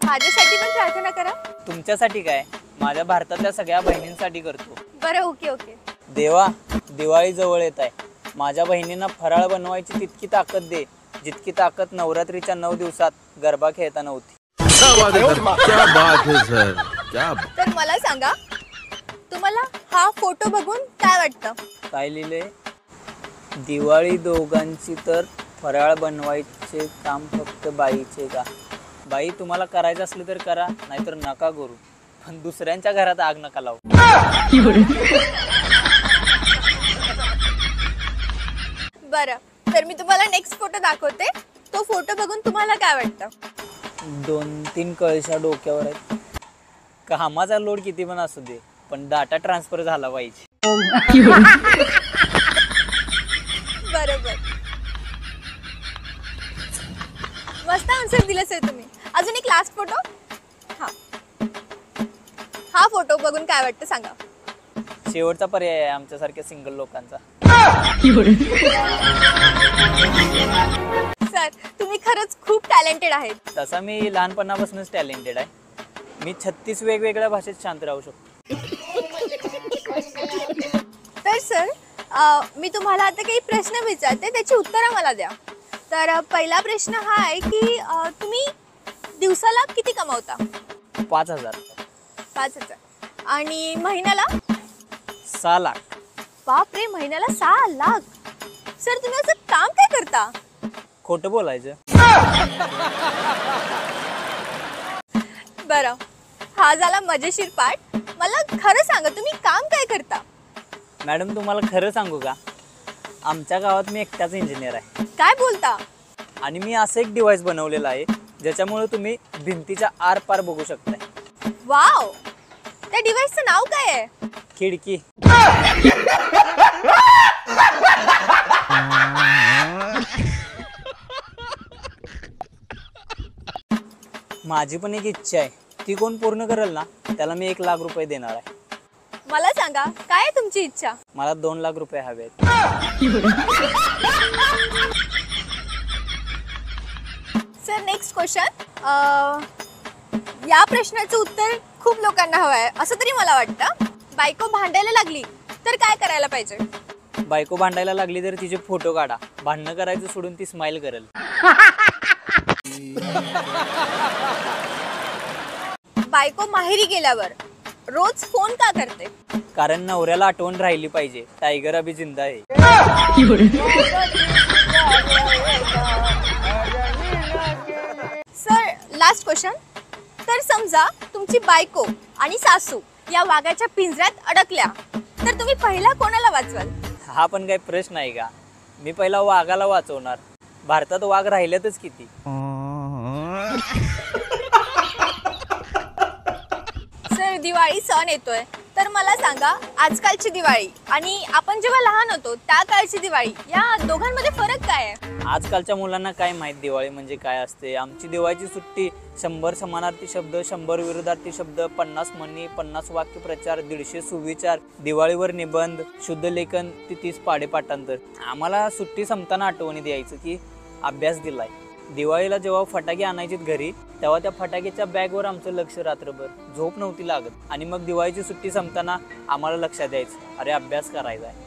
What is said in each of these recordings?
माझ्यासाठी पण प्रार्थना करा. तुमच्यासाठी काय, माझ्या भारतातल्या सगळ्या बहिणींसाठी करतो. बरं, ओके ओके. देवा, दिवाळी जवळ येत आहे. माझ्या बहिणींना फराळ बनवायची तितकी ताकद दे जितकी ताकद नवरात्रीच्या 9 दिवसात गरबा खेळताना होती. तर मला सांगा, तुम्हाला हा फोटो बघून काय वाटतं? काय लिहिले? दिवाळी दोघांची तर फराळ बनवायचे काम फक्त बाईचे का? बाई, तुम्हाला करायचं असलं तर करा, नाहीतर नका करू, पण दुसऱ्यांच्या घरात आग नका लावू. बरं, तर मी तुम्हाला नेक्स्ट फोटो दाखवते. तो फोटो बघून तुम्हाला काय वाटतं? 2-3 कळशा डोक्यावर आहेत. कामाचा लोड किती पण असू दे, पण डाटा ट्रान्सफर झाला पाहिजे. बरोबर, मस्त आन्सर दिलंच आहे तुम्ही. अजून एक लास्ट फोटो. हा फोटो बघून काय वाटतं सांगा. शेवटचा पर्याय आहे आमच्यासारख्या सिंगल लोकांचा. सर, तुम्ही खरंच खूप टॅलेंटेड आहेत. तसा मी लहानपणापासूनच टॅलेंटेड आहे. मी 36 वेगवेगळ्या भाषेत शांत राहू शकतो. तर सर, मी तुम्हाला आता काही प्रश्न विचारते, त्याची उत्तरं मला द्या. तर पहिला प्रश्न हा आहे की तुम्ही दिवसाला किती कमावता? 5,000. 5,000. आणि महिन्याला? 6 लाख. बापरे, महिन्याला 6 लाख. सर, तुम्ही असं काम काय करता? खोटं बोलायचं. बरं, हा झाला मजेशीर पार्ट. मला खरं सांगा, तुम्ही काम काय करता? मॅडम, तुम्हाला खरं सांगू का, आमच्या गावात मी एकटाच इंजिनियर आहे. काय बोलता? आणि मी असं एक डिव्हाइस बनवलेलं आहे ज्याच्यामुळे तुम्ही भिंतीच्या आर पार बघू शकताय. वाव, त्या डिव्हाइसचं नाव काय आहे? खिडकी. माझी पण एक इच्छा आहे, ती कोण पूर्ण करेल ना त्याला मी 1 लाख रुपये देणार आहे. मला सांगा, काय आहे तुमची इच्छा? मला 2 लाख रुपये हवे आहेत. Sir, next question. या प्रश्नाचं उत्तर खूप लोकांना हवं आहे असं तरी मला वाटतं. बायको भांडायला लागली तर काय करायला पाहिजे? बायको भांडायला लागली तर तिचे फोटो काढा. भांडणं करायचं सोडून ती स्माइल करेल. बायको माहेरी गेल्यावर रोज फोन का करते? कारण नवऱ्याला आठवण राहिली पाहिजे, टायगर अभी जिंदा आहे. Sir, last question. तर समजा तुमची बायको आणि सासू या वाघाच्या पिंजऱ्यात अडकल्या, तर तुम्ही पहिला कोणाला वाचवाल? हा पण काही प्रश्न आहे का? मी पहिला वाघाला वाचवणार. भारतात वाघ राहिल्यातच किती. सर, दिवाळी सण येतोय, तर मला सांगा, आजकालची दिवाळी आणि आपण जेव्हा लहान होतो त्या काळची दिवाळी, या दोघांमध्ये फरक काय आहे? आजकालच्या मुलांना काय माहित दिवाळी म्हणजे काय असते. आमची दिवाळीची सुट्टी 100 समानार्थी शब्द, 100 विरोधार्थी शब्द, 50 म्हणी, 50 वाक्यप्रचार, 150 सुविचार, दिवाळीवर निबंध, शुद्ध लेखन, 30 पाढे पाठांतर. आम्हाला सुट्टी संपताना आठवणी द्यायचं की अभ्यास दिलाय. दिवाळीला जेव्हा फटाके आणायचे घरी, तेव्हा त्या फटाक्याच्या बॅगवर आमचं लक्ष रात्रभर, झोप नव्हती लागत. आणि मग दिवाळीची सुट्टी संपताना आम्हाला लक्षात द्यायचं, अरे अभ्यास करायचा आहे.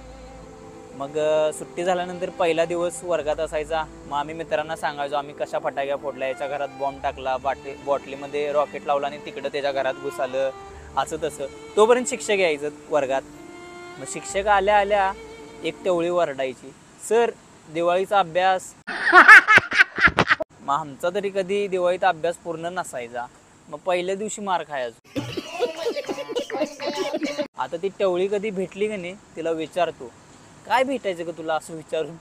मग सुट्टी झाल्यानंतर पहिला दिवस वर्गात असायचा. मग आम्ही मित्रांना सांगायचो आम्ही कशा फटाक्या फोडल्या, याच्या घरात बॉम्ब टाकला, बॉटलीमध्ये रॉकेट लावला आणि तिकडं त्याच्या घरात घुसालं, असं तसं. तोपर्यंत शिक्षक यायचं वर्गात. मग शिक्षक आल्या आल्या एक टवळी वरडायची, सर दिवाळीचा अभ्यास. मग आमचा तरी कधी दिवाळीचा अभ्यास पूर्ण नसायचा. मग पहिल्या दिवशी मार खायचो. आता ती टवळी कधी भेटली का नाही, तिला विचारतो काय भेटायचं का तुला, असं विचारून